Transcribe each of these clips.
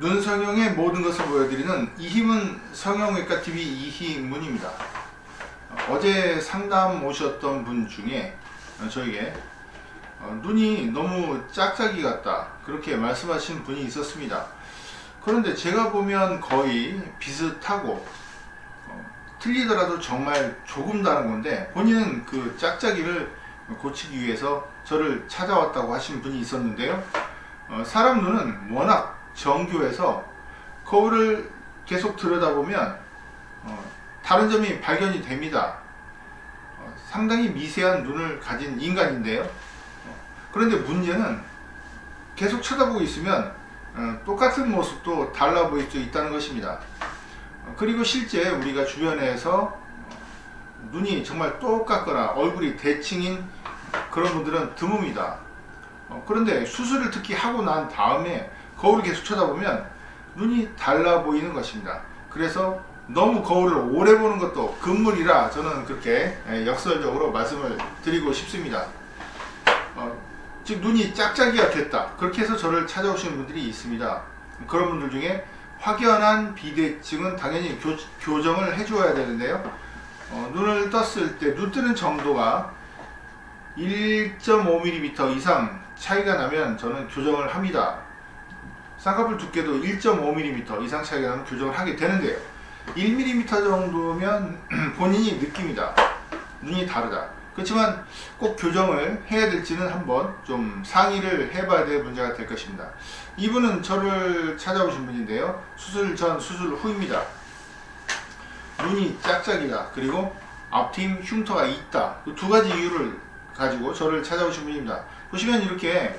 눈 성형의 모든 것을 보여드리는 이희문 성형외과 TV 이희문입니다. 어제 상담 오셨던 분 중에 저에게 눈이 너무 짝짝이 같다 그렇게 말씀하신 분이 있었습니다. 그런데 제가 보면 거의 비슷하고 틀리더라도 정말 조금 다른 건데 본인은 그 짝짝이를 고치기 위해서 저를 찾아왔다고 하신 분이 있었는데요. 사람 눈은 워낙 정교해서 거울을 계속 들여다보면 다른 점이 발견이 됩니다. 상당히 미세한 눈을 가진 인간인데요. 그런데 문제는 계속 쳐다보고 있으면 똑같은 모습도 달라 보일 수 있다는 것입니다. 그리고 실제 우리가 주변에서 눈이 정말 똑같거나 얼굴이 대칭인 그런 분들은 드뭅니다. 그런데 수술을 특히 하고 난 다음에 거울을 계속 쳐다보면 눈이 달라 보이는 것입니다. 그래서 너무 거울을 오래 보는 것도 금물이라 저는 그렇게 역설적으로 말씀을 드리고 싶습니다. 즉 눈이 짝짝이가 됐다 그렇게 해서 저를 찾아오시는 분들이 있습니다. 그런 분들 중에 확연한 비대칭은 당연히 교정을 해줘야 되는데요. 눈을 떴을 때 눈 뜨는 정도가 1.5mm 이상 차이가 나면 저는 교정을 합니다. 쌍꺼풀 두께도 1.5mm 이상 차이가 나면 교정을 하게 되는데요. 1mm 정도면 본인이 느낍니다. 눈이 다르다. 그렇지만 꼭 교정을 해야 될지는 한번 좀 상의를 해봐야 될 문제가 될 것입니다. 이분은 저를 찾아오신 분인데요. 수술 전, 수술 후입니다. 눈이 짝짝이다. 그리고 앞트임 흉터가 있다. 그 두 가지 이유를 가지고 저를 찾아오신 분입니다. 보시면 이렇게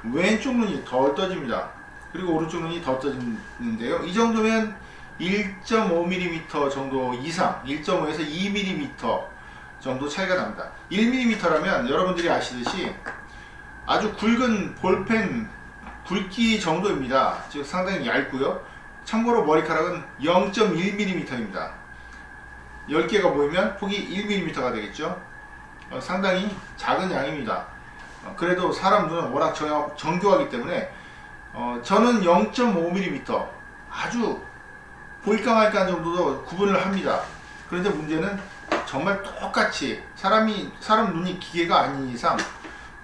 왼쪽 눈이 덜 떠집니다. 그리고 오른쪽 눈이 더 떠지는데요. 이 정도면 1.5mm 정도 이상, 1.5에서 2mm 정도 차이가 납니다. 1mm라면 여러분들이 아시듯이 아주 굵은 볼펜 굵기 정도입니다. 즉 상당히 얇고요. 참고로 머리카락은 0.1mm입니다. 10개가 모이면 폭이 1mm가 되겠죠. 상당히 작은 양입니다. 그래도 사람 눈은 워낙 정교하기 때문에 저는 0.5mm 아주 보일까 말까 정도도 구분을 합니다. 그런데 문제는 정말 똑같이 사람 눈이 기계가 아닌 이상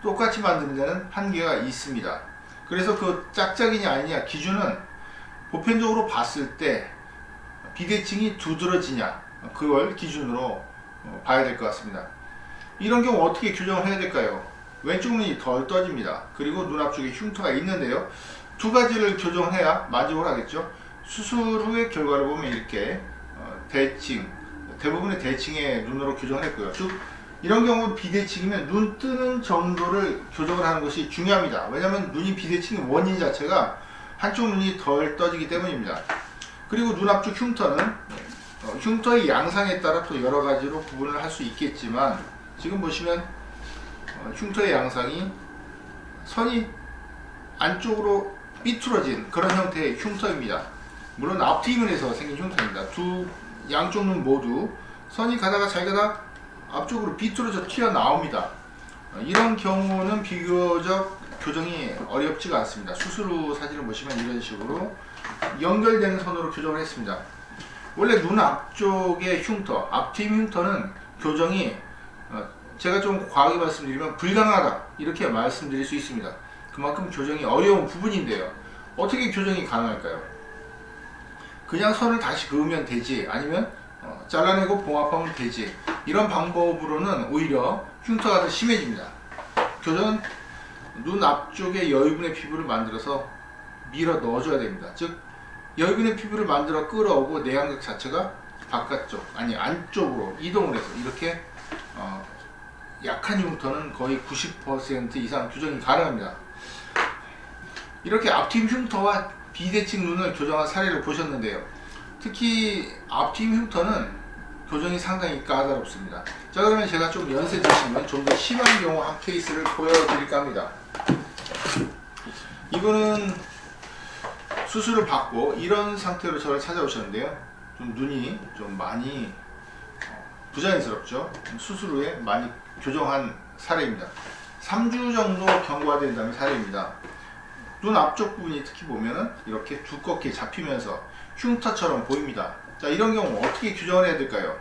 똑같이 만드는 데는 한계가 있습니다. 그래서 그 짝짝이냐 아니냐 기준은 보편적으로 봤을 때 비대칭이 두드러지냐 그걸 기준으로 봐야 될 것 같습니다. 이런 경우 어떻게 교정을 해야 될까요? 왼쪽 눈이 덜 떠집니다. 그리고 눈 앞쪽에 흉터가 있는데요. 두 가지를 교정해야 만족을 하겠죠. 수술 후의 결과를 보면 이렇게 대부분의 대칭의 눈으로 교정을 했고요. 즉 이런 경우 비대칭이면 눈 뜨는 정도를 교정을 하는 것이 중요합니다. 왜냐하면 눈이 비대칭의 원인 자체가 한쪽 눈이 덜 떠지기 때문입니다. 그리고 눈 앞쪽 흉터는 흉터의 양상에 따라 또 여러 가지로 구분을 할 수 있겠지만 지금 보시면 흉터의 양상이 선이 안쪽으로 삐뚤어진 그런 형태의 흉터입니다. 물론 앞트임에서 생긴 흉터입니다. 두 양쪽 눈 모두 선이 가다가 잘 가다 앞쪽으로 비뚤어져 튀어나옵니다. 이런 경우는 비교적 교정이 어렵지가 않습니다. 수술 후 사진을 보시면 이런 식으로 연결되는 선으로 교정을 했습니다. 원래 눈 앞쪽의 흉터, 앞트임 흉터는 교정이 제가 좀 과하게 말씀드리면 불가능하다 이렇게 말씀드릴 수 있습니다. 그만큼 교정이 어려운 부분인데요. 어떻게 교정이 가능할까요? 그냥 선을 다시 그으면 되지 아니면 잘라내고 봉합하면 되지 이런 방법으로는 오히려 흉터가 더 심해집니다. 교정은 눈 앞쪽에 여유분의 피부를 만들어서 밀어 넣어줘야 됩니다. 즉 여유분의 피부를 만들어 끌어오고 내양각 자체가 바깥쪽 아니 안쪽으로 이동을 해서 이렇게 약한 흉터는 거의 90% 이상 교정이 가능합니다. 이렇게 앞트임 흉터와 비대칭 눈을 교정한 사례를 보셨는데요. 특히 앞트임 흉터는 교정이 상당히 까다롭습니다. 자, 그러면 제가 좀 연세 드시면 좀 더 심한 경우 한 케이스를 보여드릴까 합니다. 이분은 수술을 받고 이런 상태로 저를 찾아오셨는데요. 좀 눈이 좀 많이 부자연스럽죠. 수술 후에 많이 교정한 사례입니다. 3주 정도 경과된다는 사례입니다. 눈 앞쪽 부분이 특히 보면은 이렇게 두껍게 잡히면서 흉터처럼 보입니다. 자, 이런 경우 어떻게 규정을 해야 될까요?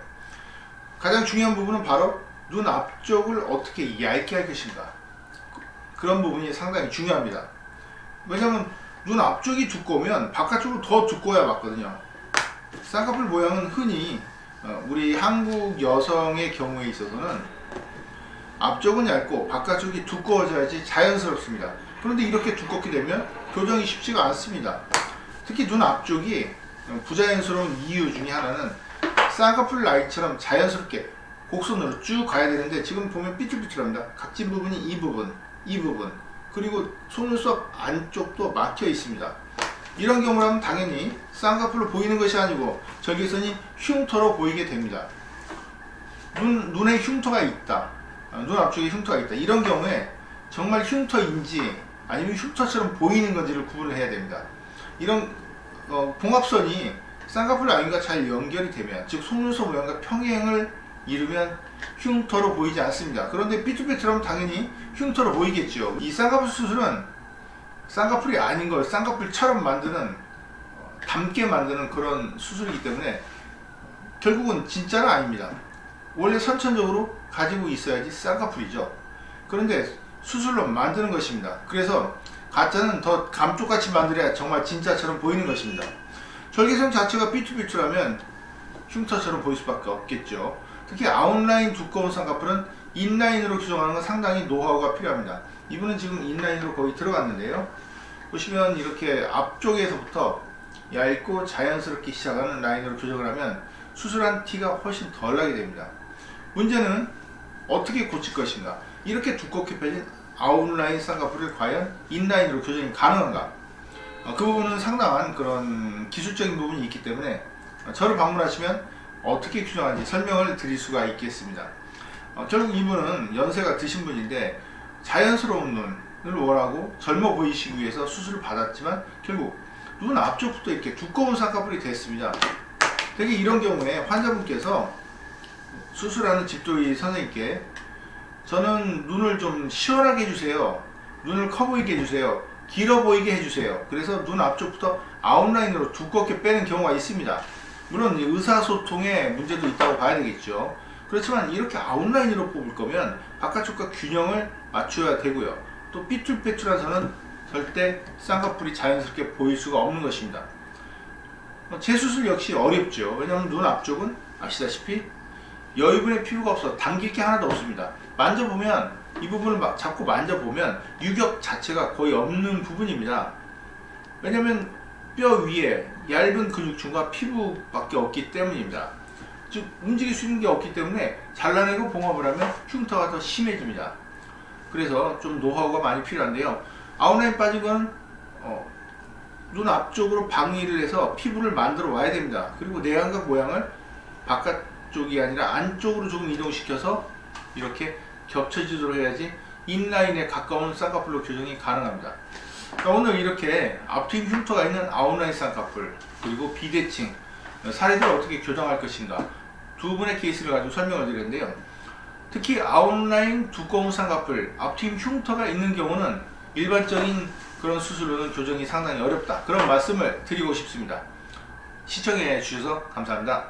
가장 중요한 부분은 바로 눈 앞쪽을 어떻게 얇게 할 것인가. 그런 부분이 상당히 중요합니다. 왜냐하면 눈 앞쪽이 두꺼우면 바깥쪽으로 더 두꺼워야 맞거든요. 쌍꺼풀 모양은 흔히 우리 한국 여성의 경우에 있어서는 앞쪽은 얇고 바깥쪽이 두꺼워져야지 자연스럽습니다. 그런데 이렇게 두껍게 되면 교정이 쉽지가 않습니다. 특히 눈 앞쪽이 부자연스러운 이유 중에 하나는 쌍꺼풀 라인처럼 자연스럽게 곡선으로 쭉 가야 되는데 지금 보면 삐뚤삐뚤합니다. 각진 부분이 이 부분 그리고 속눈썹 안쪽도 막혀 있습니다. 이런 경우라면 당연히 쌍꺼풀로 보이는 것이 아니고 절개선이 흉터로 보이게 됩니다. 눈에 흉터가 있다, 눈 앞쪽에 흉터가 있다, 이런 경우에 정말 흉터인지 아니면 흉터처럼 보이는 건지를 구분을 해야 됩니다. 이런 봉합선이 쌍꺼풀 라인과 잘 연결이 되면, 즉 속눈썹 모양과 평행을 이루면 흉터로 보이지 않습니다. 그런데 삐뚤삐뚤하면 당연히 흉터로 보이겠죠. 이 쌍꺼풀 수술은 쌍꺼풀이 아닌 걸 쌍꺼풀처럼 만드는, 닮게 만드는 그런 수술이기 때문에 결국은 진짜는 아닙니다. 원래 선천적으로 가지고 있어야지 쌍꺼풀이죠. 그런데 수술로 만드는 것입니다. 그래서 가짜는 더 감쪽같이 만들어야 정말 진짜처럼 보이는 것입니다. 절개선 자체가 삐뚤삐뚤하면 흉터처럼 보일 수밖에 없겠죠. 특히 아웃라인 두꺼운 쌍꺼풀은 인라인으로 규정하는 건 상당히 노하우가 필요합니다. 이분은 지금 인라인으로 거의 들어갔는데요. 보시면 이렇게 앞쪽에서부터 얇고 자연스럽게 시작하는 라인으로 교정을 하면 수술한 티가 훨씬 덜 나게 됩니다. 문제는 어떻게 고칠 것인가? 이렇게 두껍게 펴진 아웃라인 쌍꺼풀을 과연 인라인으로 교정이 가능한가? 그 부분은 상당한 그런 기술적인 부분이 있기 때문에 저를 방문하시면 어떻게 규정하는지 설명을 드릴 수가 있겠습니다. 결국 이분은 연세가 드신 분인데 자연스러운 눈을 원하고 젊어 보이시기 위해서 수술을 받았지만 결국 눈 앞쪽부터 이렇게 두꺼운 쌍꺼풀이 됐습니다. 특히 이런 경우에 환자분께서 수술하는 집도의 선생님께 저는 눈을 좀 시원하게 해주세요, 눈을 커 보이게 해주세요, 길어 보이게 해주세요, 그래서 눈 앞쪽부터 아웃라인으로 두껍게 빼는 경우가 있습니다. 물론 의사소통에 문제도 있다고 봐야 되겠죠. 그렇지만 이렇게 아웃라인으로 뽑을 거면 바깥쪽과 균형을 맞춰야 되고요. 또 삐뚤빼뚤한 선은 절대 쌍꺼풀이 자연스럽게 보일 수가 없는 것입니다. 재수술 역시 어렵죠. 왜냐하면 눈 앞쪽은 아시다시피 여유분의 피부가 없어 당길 게 하나도 없습니다. 만져보면 이 부분을 잡고 만져보면 유격 자체가 거의 없는 부분입니다. 왜냐하면 뼈 위에 얇은 근육층과 피부밖에 없기 때문입니다. 즉 움직일 수 있는 게 없기 때문에 잘라내고 봉합을 하면 흉터가 더 심해집니다. 그래서 좀 노하우가 많이 필요한데요. 아웃라인 빠진 건 눈 앞쪽으로 방위를 해서 피부를 만들어 와야 됩니다. 그리고 내안각 모양을 바깥쪽이 아니라 안쪽으로 조금 이동시켜서 이렇게 겹쳐지도록 해야지 인라인에 가까운 쌍꺼풀로 교정이 가능합니다. 그러니까 오늘 이렇게 앞트임 흉터가 있는 아웃라인 쌍꺼풀 그리고 비대칭 사례들을 어떻게 교정할 것인가 두 분의 케이스를 가지고 설명을 드렸는데요. 특히 아웃라인 두꺼운 쌍꺼풀, 앞트임 흉터가 있는 경우는 일반적인 그런 수술로는 교정이 상당히 어렵다, 그런 말씀을 드리고 싶습니다. 시청해 주셔서 감사합니다.